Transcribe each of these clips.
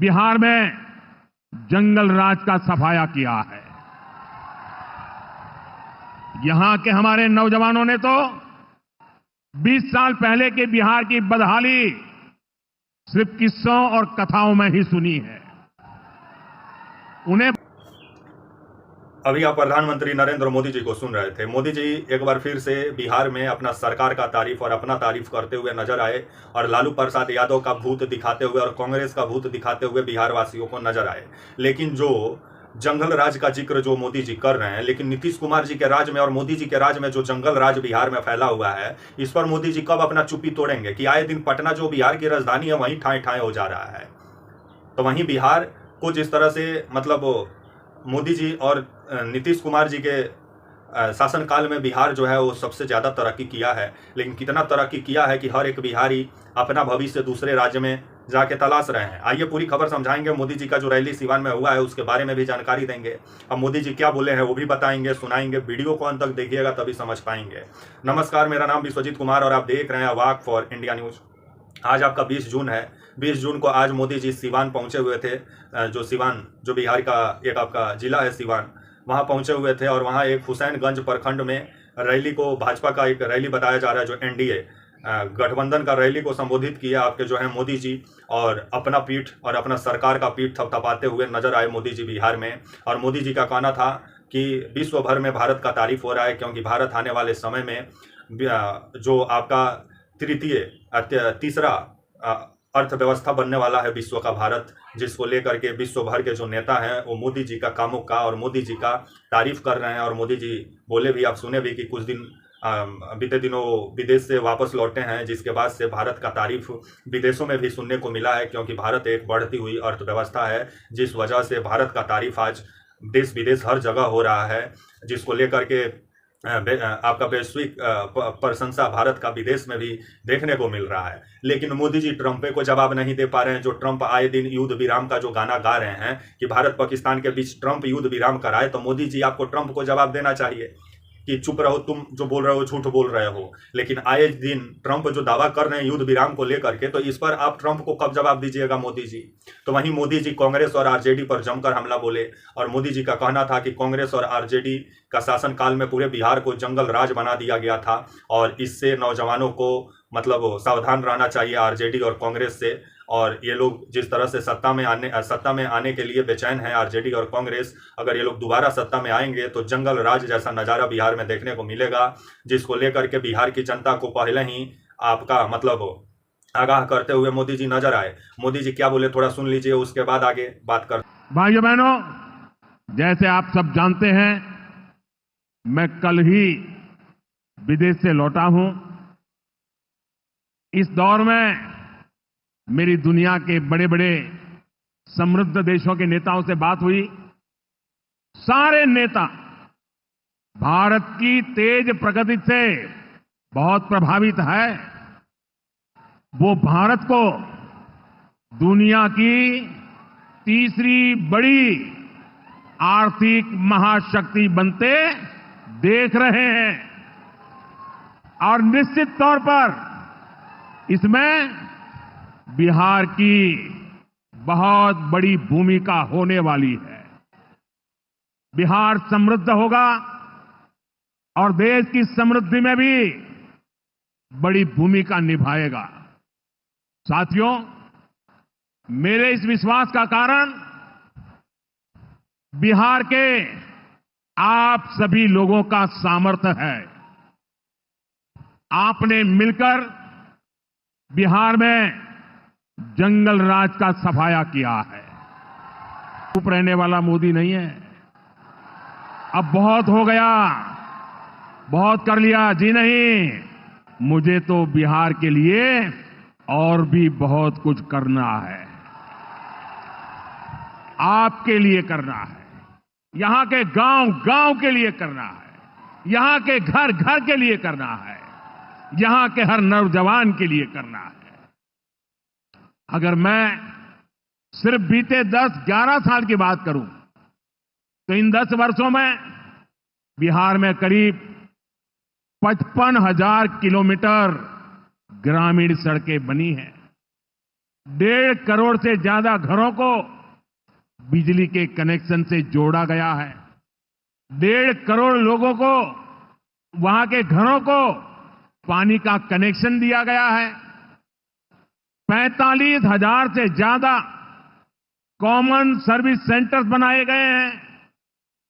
बिहार में जंगल राज का सफाया किया है। यहां के हमारे नौजवानों ने तो 20 साल पहले के बिहार की बदहाली सिर्फ किस्सों और कथाओं में ही सुनी है। उन्हें अभी आप प्रधानमंत्री नरेंद्र मोदी जी को सुन रहे थे। मोदी जी एक बार फिर से बिहार में अपना सरकार का तारीफ और अपना तारीफ करते हुए नजर आए और लालू प्रसाद यादव का भूत दिखाते हुए और कांग्रेस का भूत दिखाते हुए बिहार वासियों को नजर आए। लेकिन जो जंगल राज का जिक्र जो मोदी जी कर रहे हैं, लेकिन नीतीश कुमार जी के राज में और मोदी जी के राज में जो जंगल राज बिहार में फैला हुआ है, इस पर मोदी जी कब अपना चुप्पी तोड़ेंगे कि आए दिन पटना जो बिहार की राजधानी है वहीं ठाए ठाए हो जा रहा है। तो वहीं बिहार को जिस तरह से मतलब मोदी जी और नीतीश कुमार जी के शासनकाल में बिहार जो है वो सबसे ज़्यादा तरक्की किया है, लेकिन कितना तरक्की किया है कि हर एक बिहारी अपना भविष्य दूसरे राज्य में जाके तलाश रहे हैं। आइए पूरी खबर समझाएंगे। मोदी जी का जो रैली सिवान में हुआ है उसके बारे में भी जानकारी देंगे। अब मोदी जी क्या बोले हैं वो भी बताएंगे, सुनाएंगे। वीडियो को अंत तक देखिएगा तभी समझ पाएंगे। नमस्कार, मेरा नाम विश्वजीत कुमार और आप देख रहे हैं वाक फॉर इंडिया न्यूज़। आज आपका 20 जून है। 20 जून को आज मोदी जी सिवान पहुंचे हुए थे। जो सिवान जो बिहार का एक आपका जिला है सिवान, वहां पहुंचे हुए थे और वहां एक हुसैनगंज प्रखंड में रैली को, भाजपा का एक रैली बताया जा रहा है जो एनडीए गठबंधन का रैली को संबोधित किया आपके जो है मोदी जी, और अपना पीठ और अपना सरकार का पीठ थपथपाते हुए नजर आए मोदी जी बिहार में। और मोदी जी का कहना था कि विश्व भर में भारत का तारीफ हो रहा है, क्योंकि भारत आने वाले समय में जो आपका तीसरा अर्थव्यवस्था बनने वाला है विश्व का भारत, जिसको लेकर के विश्व भर के जो नेता हैं वो मोदी जी का कामों का और मोदी जी का तारीफ कर रहे हैं। और मोदी जी बोले भी, आप सुने भी कि कुछ दिन बीते दिनों विदेश से वापस लौटे हैं, जिसके बाद से भारत का तारीफ विदेशों में भी सुनने को मिला है, क्योंकि भारत एक बढ़ती हुई अर्थव्यवस्था है, जिस वजह से भारत का तारीफ आज देश विदेश हर जगह हो रहा है, जिसको लेकर के आपका वैश्विक प्रशंसा भारत का विदेश में भी देखने को मिल रहा है। लेकिन मोदी जी ट्रंप को जवाब नहीं दे पा रहे हैं। जो ट्रंप आए दिन युद्ध विराम का जो गाना गा रहे हैं कि भारत पाकिस्तान के बीच ट्रंप युद्ध विराम कराए, तो मोदी जी आपको ट्रंप को जवाब देना चाहिए कि चुप रहो, तुम जो बोल रहे हो झूठ बोल रहे हो। लेकिन आए दिन ट्रंप जो दावा कर रहे हैं युद्ध विराम को लेकर के, तो इस पर आप ट्रंप को कब जवाब दीजिएगा मोदी जी? तो वहीं मोदी जी कांग्रेस और आरजेडी पर जमकर हमला बोले और मोदी जी का कहना था कि कांग्रेस और आरजेडी का शासनकाल में पूरे बिहार को जंगल राज बना दिया गया था और इससे नौजवानों को मतलब सावधान रहना चाहिए आरजेडी और कांग्रेस से। और ये लोग जिस तरह से सत्ता में आने के लिए बेचैन है आरजेडी और कांग्रेस, अगर ये लोग दोबारा सत्ता में आएंगे तो जंगल राज जैसा नज़ारा बिहार में देखने को मिलेगा, जिसको लेकर के बिहार की जनता को पहले ही आपका मतलब आगाह करते हुए मोदी जी नजर आए। मोदी जी क्या बोले थोड़ा सुन लीजिए, उसके बाद आगे बात कर। भाइयों बहनों, जैसे आप सब जानते हैं, मैं कल ही विदेश से लौटा हूं। इस दौर में मेरी दुनिया के बड़े बड़े समृद्ध देशों के नेताओं से बात हुई। सारे नेता भारत की तेज प्रगति से बहुत प्रभावित है। वो भारत को दुनिया की तीसरी बड़ी आर्थिक महाशक्ति बनते देख रहे हैं और निश्चित तौर पर इसमें बिहार की बहुत बड़ी भूमिका होने वाली है। बिहार समृद्ध होगा और देश की समृद्धि में भी बड़ी भूमिका निभाएगा। साथियों, मेरे इस विश्वास का कारण बिहार के आप सभी लोगों का सामर्थ्य है। आपने मिलकर बिहार में जंगल राज का सफाया किया है। चुप रहने वाला मोदी नहीं है। अब बहुत हो गया, बहुत कर लिया जी नहीं, मुझे तो बिहार के लिए और भी बहुत कुछ करना है, आपके लिए करना है, यहां के गांव गांव के लिए करना है, यहां के घर घर के लिए करना है, यहां के हर नौजवान के लिए करना है। अगर मैं सिर्फ बीते 10-11 साल की बात करूं तो इन 10 वर्षों में बिहार में करीब 55,000 किलोमीटर ग्रामीण सड़कें बनी हैं। 1.5 करोड़ से ज्यादा घरों को बिजली के कनेक्शन से जोड़ा गया है। 1.5 करोड़ लोगों को, वहां के घरों को पानी का कनेक्शन दिया गया है। 45,000 से ज्यादा कॉमन सर्विस सेंटर्स बनाए गए हैं।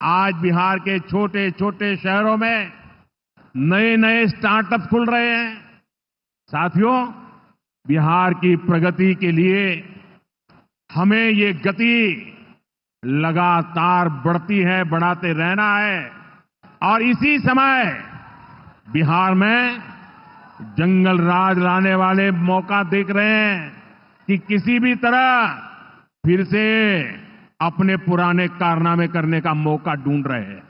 आज बिहार के छोटे छोटे शहरों में नए नए स्टार्टअप खुल रहे हैं। साथियों, बिहार की प्रगति के लिए हमें ये गति लगातार बढ़ाते रहना है। और इसी समय बिहार में जंगल राज लाने वाले मौका देख रहे हैं कि किसी भी तरह फिर से अपने पुराने कारनामे करने का मौका ढूंढ रहे हैं।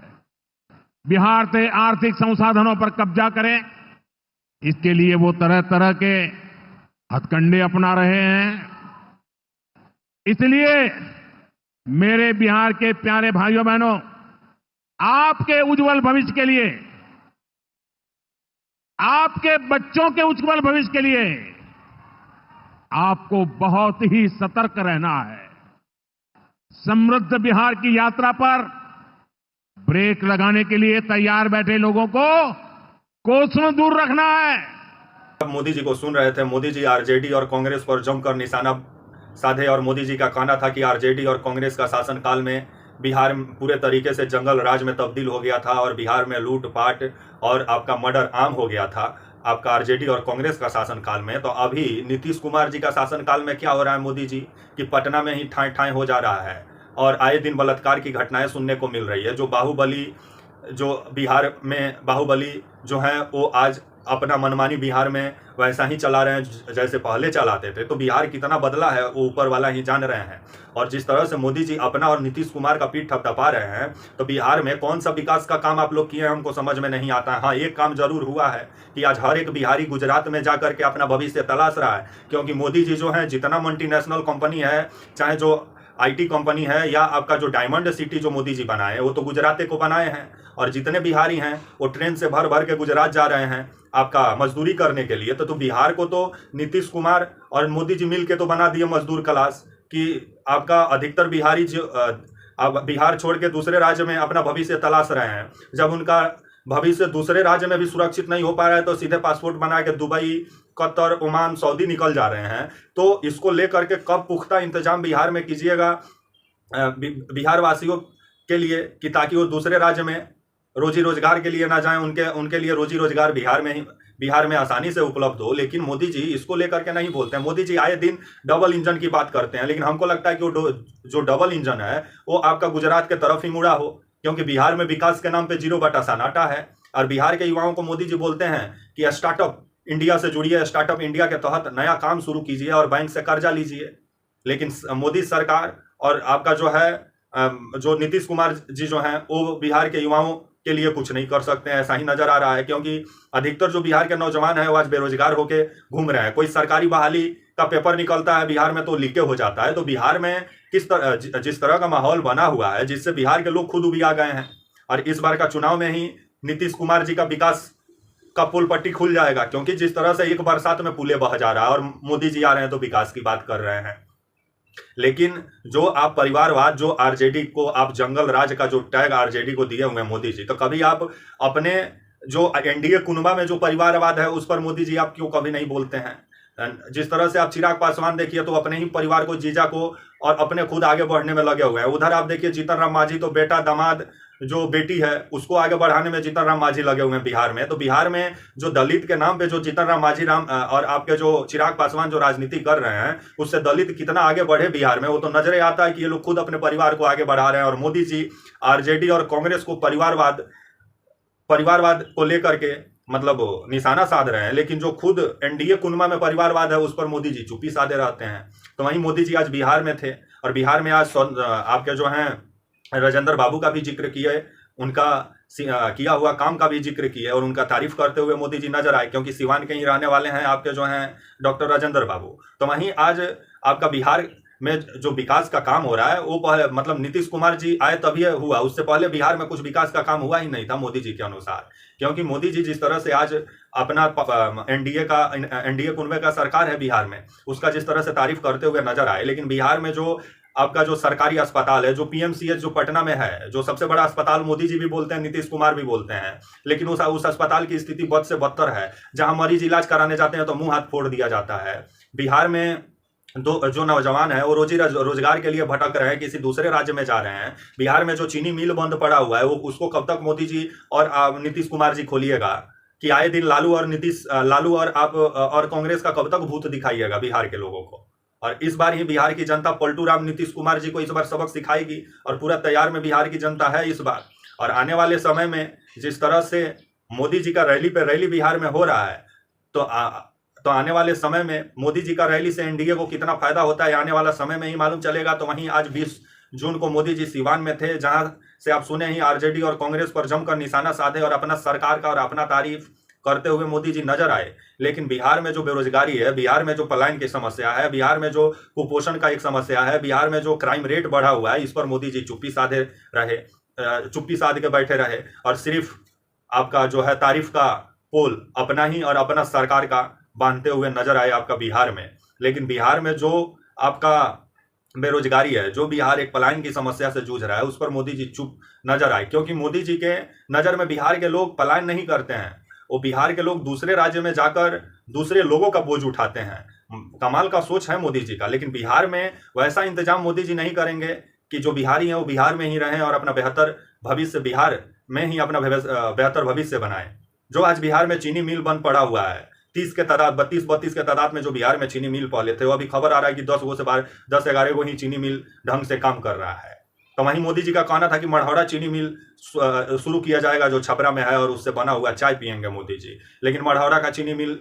बिहार से आर्थिक संसाधनों पर कब्जा करें, इसके लिए वो तरह तरह के हथकंडे अपना रहे हैं। इसलिए मेरे बिहार के प्यारे भाइयों बहनों, आपके उज्जवल भविष्य के लिए, आपके बच्चों के उज्जवल भविष्य के लिए आपको बहुत ही सतर्क रहना है। समृद्ध बिहार की यात्रा पर ब्रेक लगाने के लिए तैयार बैठे लोगों को कोसों दूर रखना है। मोदी जी को सुन रहे थे। मोदी जी आरजेडी और कांग्रेस पर जमकर निशाना साधे और मोदी जी का कहना था कि आरजेडी और कांग्रेस का शासनकाल में बिहार पूरे तरीके से जंगल राज में तब्दील हो गया था और बिहार में लूटपाट और आपका मर्डर आम हो गया था आपका आरजेडी और कांग्रेस का शासनकाल में। तो अभी नीतीश कुमार जी का शासनकाल में क्या हो रहा है मोदी जी, कि पटना में ही ठाई ठाई हो जा रहा है और आए दिन बलात्कार की घटनाएं सुनने को मिल रही है। जो बिहार में बाहुबली जो है वो आज अपना मनमानी बिहार में वैसा ही चला रहे हैं जैसे पहले चलाते थे। तो बिहार कितना बदला है वो ऊपर वाला ही जान रहे हैं। और जिस तरह से मोदी जी अपना और नीतीश कुमार का पीठ थपथपा रहे हैं, तो बिहार में कौन सा विकास का काम आप लोग किए हैं हमको समझ में नहीं आता है। हाँ, एक काम जरूर हुआ है कि आज हर एक बिहारी गुजरात में जाकर के अपना भविष्य तलाश रहा है, क्योंकि मोदी जी जो है जितना मल्टीनेशनल कंपनी है, चाहे जो आईटी कंपनी है या आपका जो डायमंड सिटी जो मोदी जी बनाए वो तो गुजरात को बनाए हैं। और जितने बिहारी हैं वो ट्रेन से भर भर के गुजरात जा रहे हैं आपका मजदूरी करने के लिए। तो बिहार को तो नीतीश कुमार और मोदी जी मिल के तो बना दिए मजदूर क्लास, कि आपका अधिकतर बिहारी जो अब बिहार छोड़ के दूसरे राज्य में अपना भविष्य तलाश रहे हैं। जब उनका भविष्य दूसरे राज्य में भी सुरक्षित नहीं हो पा रहा है तो सीधे पासपोर्ट बना के दुबई, कतर, ओमान, सऊदी निकल जा रहे हैं। तो इसको लेकर के कब पुख्ता इंतजाम बिहार में कीजिएगा बिहार वासियों के लिए, कि ताकि वो दूसरे राज्य में रोजी रोजगार के लिए ना जाएं, उनके लिए रोजी रोजगार बिहार में आसानी से उपलब्ध हो। लेकिन मोदी जी इसको लेकर के नहीं बोलते हैं। मोदी जी आए दिन डबल इंजन की बात करते हैं, लेकिन हमको लगता है कि वो जो डबल इंजन है वो आपका गुजरात के तरफ ही मुड़ा हो, क्योंकि बिहार में विकास के नाम पे 0 सन्नाटा है। और बिहार के युवाओं को मोदी जी बोलते हैं कि स्टार्टअप इंडिया से जुड़िए, स्टार्टअप इंडिया के तहत नया काम शुरू कीजिए और बैंक से कर्जा लीजिए। लेकिन मोदी सरकार और आपका जो है जो नीतीश कुमार जी जो हैं वो बिहार के युवाओं के लिए कुछ नहीं कर सकते हैं, ऐसा ही नजर आ रहा है। क्योंकि अधिकतर जो बिहार के नौजवान हैं वो आज बेरोजगार होके घूम रहे हैं। कोई सरकारी बहाली का पेपर निकलता है बिहार में तो लीके हो जाता है। तो बिहार में जिस तरह का माहौल बना हुआ है, जिससे बिहार के लोग खुद उबिया गए हैं। और इस बार का चुनाव में ही नीतीश कुमार जी का विकास का पुल पट्टी खुल जाएगा, क्योंकि जिस तरह से एक बरसात में पुले बह जा रहा है और मोदी जी आ रहे हैं तो विकास की बात कर रहे हैं। लेकिन जो आप परिवारवाद, जो आरजेडी को आप जंगल राज का जो टैग आरजेडी को दिए हुए हैं मोदी जी, तो कभी आप अपने जो एनडीए कुनबा में जो परिवारवाद है उस पर मोदी जी आप क्यों कभी नहीं बोलते हैं? जिस तरह से आप चिराग पासवान देखिए तो अपने ही परिवार को, जीजा को और अपने खुद आगे बढ़ने में लगे हुए हैं। उधर आप देखिए जीतन राम मांझी तो बेटा, दामाद, जो बेटी है उसको आगे बढ़ाने में जीतन राम मांझी लगे हुए हैं बिहार में। तो बिहार में जो दलित के नाम पे जो जीतन राम मांझी और आपके जो चिराग पासवान जो राजनीति कर रहे हैं, उससे दलित कितना आगे बढ़े बिहार में वो तो नजरे आता है कि ये लोग खुद अपने परिवार को आगे बढ़ा रहे हैं। और मोदी जी आरजेडी और कांग्रेस को परिवारवाद को लेकर के मतलब निशाना साध रहे हैं, लेकिन जो खुद एनडीए कुनबा में परिवारवाद है उस पर मोदी जी चुप्पी साधे रहते हैं। तो वहीं मोदी जी आज बिहार में थे और बिहार में आज आपके जो हैं राजेंद्र बाबू का भी जिक्र किए, उनका किया हुआ काम का भी जिक्र किए और उनका तारीफ करते हुए मोदी जी नजर आए, क्योंकि सिवान के ही रहने वाले हैं आपके जो हैं डॉक्टर राजेंद्र बाबू। तो वहीं आज आपका बिहार में जो विकास का काम हो रहा है वो पहले मतलब नीतीश कुमार जी आए तभी हुआ, उससे पहले बिहार में कुछ विकास का काम हुआ ही नहीं था मोदी जी के अनुसार। क्योंकि मोदी जी जिस तरह से आज अपना एनडीए कुनबे का सरकार है बिहार में, उसका जिस तरह से तारीफ करते हुए नजर आए, लेकिन बिहार में जो आपका जो सरकारी अस्पताल है, जो पीएमसीएच जो पटना में है, जो सबसे बड़ा अस्पताल मोदी जी भी बोलते हैं, नीतीश कुमार भी बोलते हैं, लेकिन उस अस्पताल की स्थिति बद से बदतर है। जहां मरीज इलाज कराने जाते हैं तो मुंह हाथ फोड़ दिया जाता है। बिहार में जो नौजवान है वो रोजगार के लिए भटक रहे हैं, किसी दूसरे राज्य में जा रहे हैं। बिहार में जो चीनी मिल बंद पड़ा हुआ है वो उसको कब तक मोदी जी और नीतीश कुमार जी खोलिएगा? कि आए दिन लालू और आप और कांग्रेस का कब तक भूत दिखाइएगा बिहार के लोगों को? और इस बार ही बिहार की जनता पलटू राम नीतीश कुमार जी को इस बार सबक सिखाएगी और पूरा तैयार में बिहार की जनता है इस बार। और आने वाले समय में जिस तरह से मोदी जी का रैली पे रैली बिहार में हो रहा है, तो आने वाले समय में मोदी जी का रैली से एनडीए को कितना फायदा होता है आने वाला समय में ही मालूम चलेगा। तो वहीं आज 20 जून को मोदी जी सीवान में थे, जहां से आप सुने ही आरजेडी और कांग्रेस पर जमकर निशाना साधे और अपना सरकार का और अपना तारीफ करते हुए मोदी जी नजर आए। लेकिन बिहार में जो बेरोजगारी है, बिहार में जो पलायन की समस्या है, बिहार में जो कुपोषण का एक समस्या है, बिहार में जो क्राइम रेट बढ़ा हुआ है, इस पर मोदी जी चुप्पी साध के बैठे रहे और सिर्फ आपका जो है तारीफ का पोल अपना ही और अपना सरकार का बांधते हुए नजर आए आपका बिहार में। लेकिन बिहार में जो आपका बेरोजगारी है, जो बिहार एक पलायन की समस्या से जूझ रहा है, उस पर मोदी जी चुप नजर आए। क्योंकि मोदी जी के नजर में बिहार के लोग पलायन नहीं करते हैं, वो बिहार के लोग दूसरे राज्य में जाकर दूसरे लोगों का बोझ उठाते हैं। कमाल का सोच है मोदी जी का। लेकिन बिहार में वैसा इंतजाम मोदी जी नहीं करेंगे कि जो बिहारी हैं वो बिहार में ही रहें और अपना बेहतर भविष्य बिहार में ही अपना बेहतर भविष्य बनाएं। जो आज बिहार में चीनी मिल बंद पड़ा हुआ है, 32 के तादाद में जो बिहार में चीनी मिल पहले थे, वो अभी खबर आ रहा है कि 10-11 गो ही चीनी मिल ढंग से काम कर रहा है। तो वहीं मोदी जी का कहना था कि मढ़ौरा चीनी मिल शुरू किया जाएगा जो छपरा में है और उससे बना हुआ चाय पियेंगे मोदी जी। लेकिन मढ़ौरा का चीनी मिल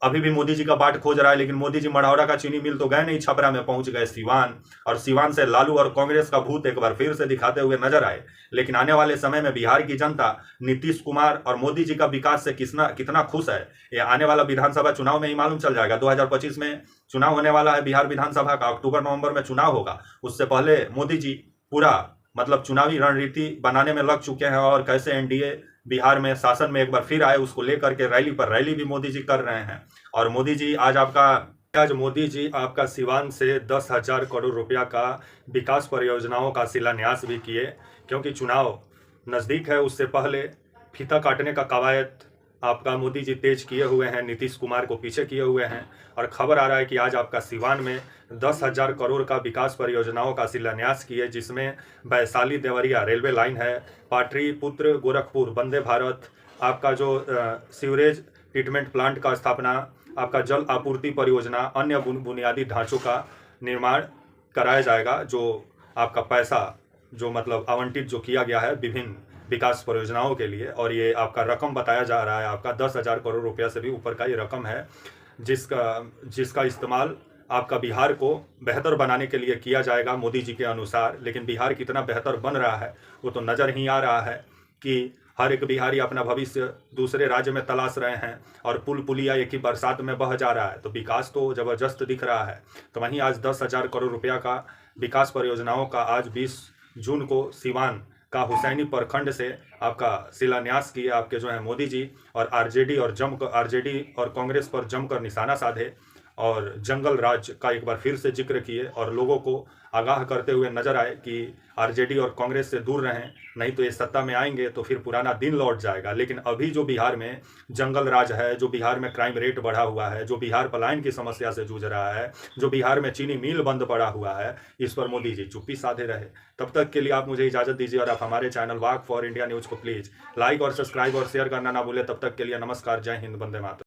अभी भी मोदी जी का बाट खोज रहा है। लेकिन मोदी जी मढ़ौरा का चीनी मिल तो गए नहीं, छपरा में पहुंच गए सिवान, और सिवान से लालू और कांग्रेस का भूत एक बार फिर से दिखाते हुए नजर आए। लेकिन आने वाले समय में बिहार की जनता नीतीश कुमार और मोदी जी का विकास से कितना खुश है, ये आने वाला विधानसभा चुनाव में ही मालूम चल जाएगा। 2025 में चुनाव होने वाला है बिहार विधानसभा का, अक्टूबर-नवंबर में चुनाव होगा। उससे पहले मोदी जी पूरा मतलब चुनावी रणनीति बनाने में लग चुके हैं और कैसे एनडीए बिहार में शासन में एक बार फिर आए, उसको लेकर के रैली पर रैली भी मोदी जी कर रहे हैं। और मोदी जी आज मोदी जी आपका सिवान से 10,000 करोड़ रुपया का विकास परियोजनाओं का शिलान्यास भी किए। क्योंकि चुनाव नज़दीक है, उससे पहले फीता काटने का कवायद आपका मोदी जी तेज किए हुए हैं, नीतीश कुमार को पीछे किए हुए हैं। और खबर आ रहा है कि आज आपका सिवान में 10,000 करोड़ का विकास परियोजनाओं का शिलान्यास किए, जिसमें वैशाली देवरिया रेलवे लाइन है, पाटलिपुत्र गोरखपुर वंदे भारत, आपका जो सीवरेज ट्रीटमेंट प्लांट का स्थापना, आपका जल आपूर्ति परियोजना, अन्य बुनियादी ढांचों का निर्माण कराया जाएगा। जो आपका पैसा जो मतलब आवंटित जो किया गया है विभिन्न विकास परियोजनाओं के लिए, और ये आपका रकम बताया जा रहा है आपका 10,000 करोड़ रुपया से भी ऊपर का ये रकम है, जिसका इस्तेमाल आपका बिहार को बेहतर बनाने के लिए किया जाएगा मोदी जी के अनुसार। लेकिन बिहार कितना बेहतर बन रहा है वो तो नज़र ही आ रहा है कि हर एक बिहारी अपना भविष्य दूसरे राज्य में तलाश रहे हैं और पुल पुलिया एक ही बरसात में बह जा रहा है। तो विकास तो ज़बरदस्त दिख रहा है। तो वहीं आज 10,000 करोड़ रुपया का विकास परियोजनाओं का आज 20 जून को सिवान का हुसैनी प्रखंड से आपका शिलान्यास किए आपके जो है मोदी जी, और आरजेडी और कांग्रेस पर जमकर निशाना साधे और जंगल राज का एक बार फिर से जिक्र किए और लोगों को आगाह करते हुए नजर आए कि आरजेडी और कांग्रेस से दूर रहें, नहीं तो ये सत्ता में आएंगे तो फिर पुराना दिन लौट जाएगा। लेकिन अभी जो बिहार में जंगल राज है, जो बिहार में क्राइम रेट बढ़ा हुआ है, जो बिहार पलायन की समस्या से जूझ रहा है, जो बिहार में चीनी मिल बंद पड़ा हुआ है, इस पर मोदी जी चुप्पी साधे रहे। तब तक के लिए आप मुझे इजाज़त दीजिए और आप हमारे channel walk for India news को प्लीज़ लाइक और सब्सक्राइब और शेयर करना ना भूलें। तब तक के लिए नमस्कार, जय हिंद, वंदे मातरम।